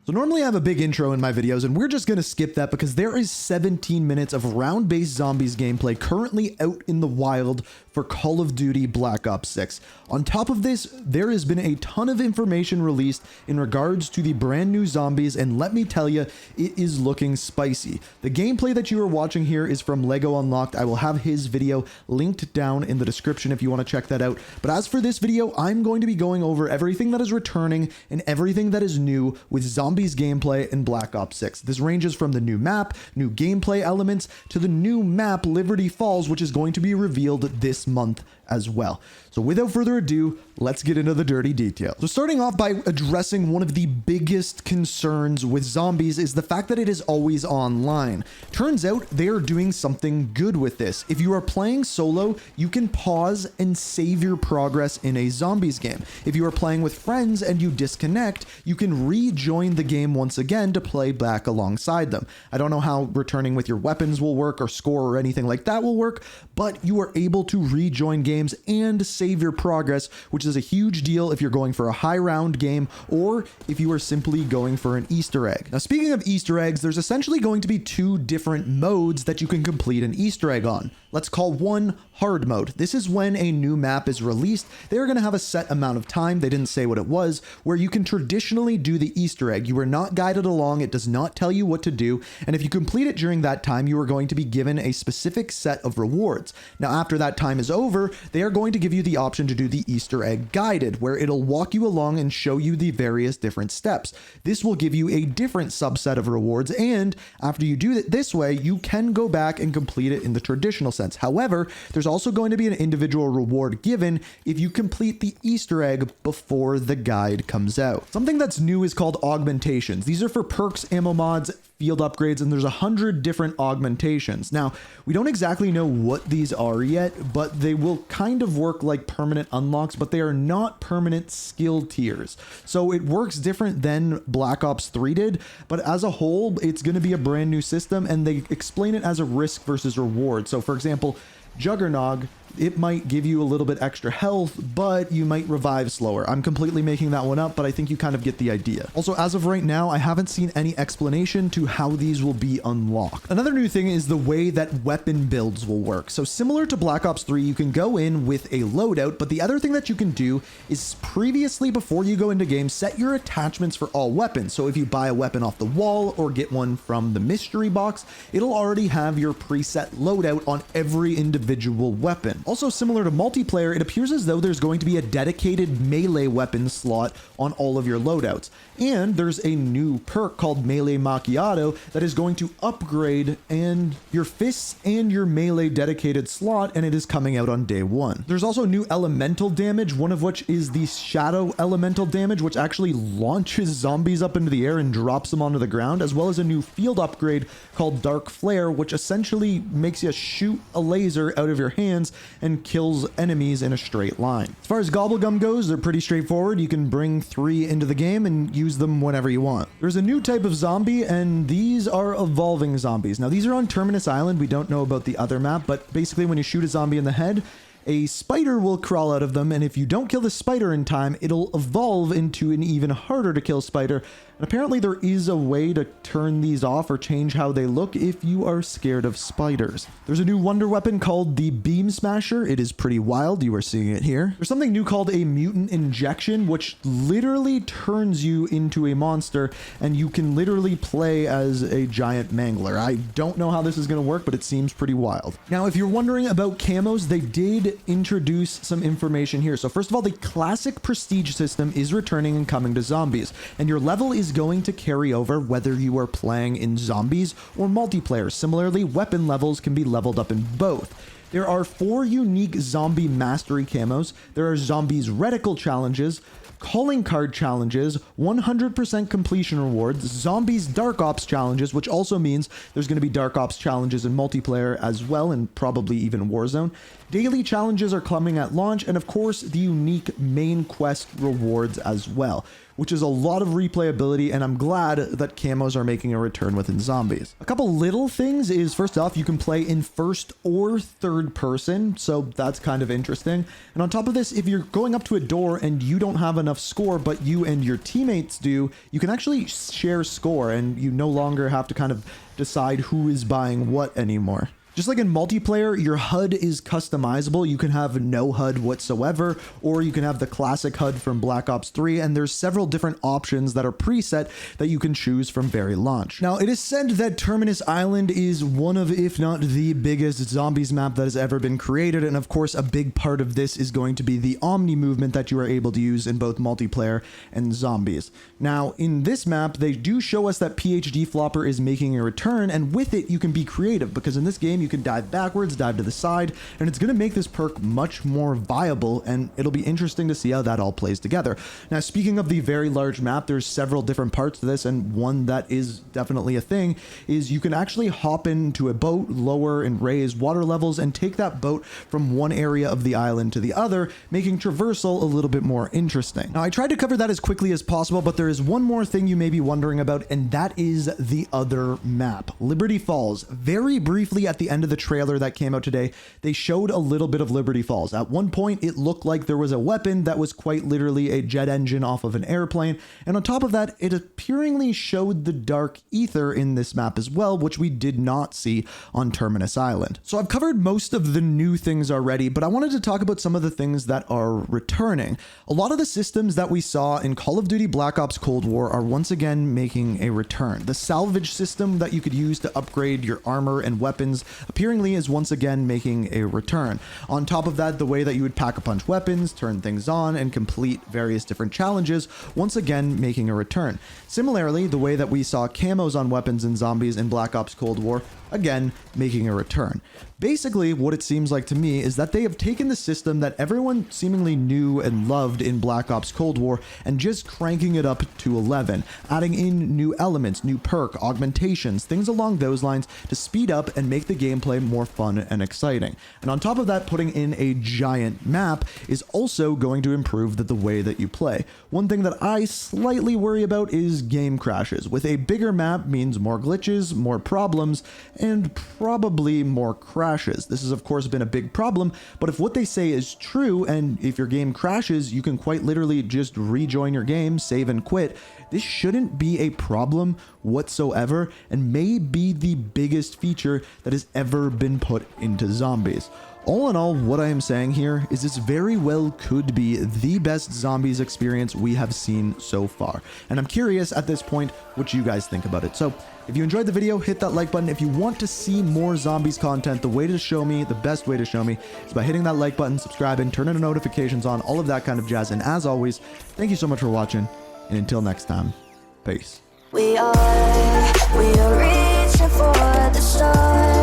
So normally I have a big intro in my videos, and we're just going to skip that because there is 17 minutes of round-based zombies gameplay currently out in the wild for Call of Duty Black Ops 6. On top of this, there has been a ton of information released in regards to the brand new zombies, and let me tell you, it is looking spicy. The gameplay that you are watching here is from Lego Unlocked. I will have his video linked down in the description if you want to check that out. But as for this video, I'm going to be going over everything that is returning and everything that is new with zombies gameplay in Black Ops 6. This ranges from the new map, new gameplay elements, to the new map Liberty Falls, which is going to be revealed this month as well. So without further ado, let's get into the dirty details. So starting off by addressing one of the biggest concerns with zombies is the fact that it is always online. Turns out they are doing something good with this. If you are playing solo, you can pause and save your progress in a zombies game. If you are playing with friends and you disconnect, you can rejoin the game once again to play back alongside them. I don't know how returning with your weapons will work or score or anything like that will work, but you are able to rejoin games and save your progress, which is a huge deal if you're going for a high round game or if you are simply going for an Easter egg. Now, speaking of Easter eggs, there's essentially going to be two different modes that you can complete an Easter egg on. Let's call one hard mode. This is when a new map is released. They're going to have a set amount of time, they didn't say what it was, where you can traditionally do the Easter egg. You are not guided along, it does not tell you what to do, and if you complete it during that time, you are going to be given a specific set of rewards. Now, after that time is over, they are going to give you the option to do the Easter egg guided, where it'll walk you along and show you the various different steps. This will give you a different subset of rewards, and after you do it this way, you can go back and complete it in the traditional sense. However, there's also going to be an individual reward given if you complete the Easter egg before the guide comes out. Something that's new is called augmentations. These are for perks, ammo mods, field upgrades, and there's 100 different augmentations. Now, we don't exactly know what these are yet, but they will kind of work like permanent unlocks, but they are not permanent skill tiers. So it works different than Black Ops 3 did, but as a whole, it's going to be a brand new system, and they explain it as a risk versus reward. So for example, Juggernog, it might give you a little bit extra health, but you might revive slower. I'm completely making that one up, but I think you kind of get the idea. Also, as of right now, I haven't seen any explanation to how these will be unlocked. Another new thing is the way that weapon builds will work. So similar to Black Ops 3, you can go in with a loadout, but the other thing that you can do is previously, before you go into game, set your attachments for all weapons. So if you buy a weapon off the wall or get one from the mystery box, it'll already have your preset loadout on every individual weapon. Also, similar to multiplayer, it appears as though there's going to be a dedicated melee weapon slot on all of your loadouts. And there's a new perk called Melee Macchiato that is going to upgrade and your fists and your melee dedicated slot, and it is coming out on day one. There's also new elemental damage, one of which is the shadow elemental damage, which actually launches zombies up into the air and drops them onto the ground, as well as a new field upgrade called Dark Flare, which essentially makes you shoot a laser out of your hands and kills enemies in a straight line. As far as Gobblegum goes, they're pretty straightforward. You can bring 3 into the game and use them whenever you want. There's a new type of zombie, and these are evolving zombies. Now, these are on Terminus Island. We don't know about the other map, but basically when you shoot a zombie in the head, a spider will crawl out of them, and if you don't kill the spider in time, it'll evolve into an even harder to kill spider. And apparently there is a way to turn these off or change how they look if you are scared of spiders. There's a new wonder weapon called the Beam Smasher. It is pretty wild. You are seeing it here. There's something new called a mutant injection, which literally turns you into a monster, and you can literally play as a giant mangler. I don't know how this is going to work, but it seems pretty wild. Now, if you're wondering about camos, they did introduce some information here. So first of all, the classic prestige system is returning and coming to zombies, and your level is going to carry over whether you are playing in zombies or multiplayer. Similarly, weapon levels can be leveled up in both. There are 4 unique zombie mastery camos. There are zombies reticle challenges, calling card challenges, 100% completion rewards, zombies dark ops challenges, which also means there's going to be dark ops challenges in multiplayer as well, and probably even Warzone. Daily challenges are coming at launch, and of course the unique main quest rewards as well. which is a lot of replayability, and I'm glad that camos are making a return within zombies. A couple little things is, first off, you can play in first or third person, so that's kind of interesting. And on top of this, if you're going up to a door and you don't have enough score, but you and your teammates do, you can actually share score, and you no longer have to kind of decide who is buying what anymore. Just like in multiplayer, your HUD is customizable. You can have no HUD whatsoever, or you can have the classic HUD from Black Ops 3, and there's several different options that are preset that you can choose from very launch. Now, it is said that Terminus Island is one of, if not the biggest zombies map that has ever been created, and of course, a big part of this is going to be the Omni movement that you are able to use in both multiplayer and zombies. Now, in this map, they do show us that PhD Flopper is making a return, and with it, you can be creative, because in this game, you can dive backwards, dive to the side, and it's going to make this perk much more viable, and it'll be interesting to see how that all plays together. Now, speaking of the very large map, there's several different parts to this, and one that is definitely a thing is you can actually hop into a boat, lower and raise water levels, and take that boat from one area of the island to the other, making traversal a little bit more interesting. Now, I tried to cover that as quickly as possible, but there is one more thing you may be wondering about, and that is the other map, Liberty Falls. Very briefly at the end of the trailer that came out today, they showed a little bit of Liberty Falls. At one point, it looked like there was a weapon that was quite literally a jet engine off of an airplane, and on top of that, it appearingly showed the dark ether in this map as well, which we did not see on Terminus Island. So I've covered most of the new things already, but I wanted to talk about some of the things that are returning. A lot of the systems that we saw in Call of Duty Black Ops Cold War are once again making a return. The salvage system that you could use to upgrade your armor and weapons appearingly is once again making a return. On top of that, the way that you would pack-a-punch weapons, turn things on, and complete various different challenges, once again making a return. Similarly, the way that we saw camos on weapons and zombies in Black Ops Cold War, again, making a return. Basically, what it seems like to me is that they have taken the system that everyone seemingly knew and loved in Black Ops Cold War and just cranking it up to 11, adding in new elements, new perk, augmentations, things along those lines to speed up and make the gameplay more fun and exciting. And on top of that, putting in a giant map is also going to improve the way that you play. One thing that I slightly worry about is game crashes. With a bigger map means more glitches, more problems, and probably more crashes. This has of course been a big problem, but if what they say is true, and if your game crashes, you can quite literally just rejoin your game, save and quit, this shouldn't be a problem whatsoever, and may be the biggest feature that has ever been put into zombies. All in all, what I am saying here is this very well could be the best zombies experience we have seen so far. And I'm curious at this point what you guys think about it. So if you enjoyed the video, hit that like button. If you want to see more zombies content, the way to show me, the best way to show me is by hitting that like button, subscribing, turning the notifications on, all of that kind of jazz. And as always, thank you so much for watching. And until next time, peace. We are reaching for the stars.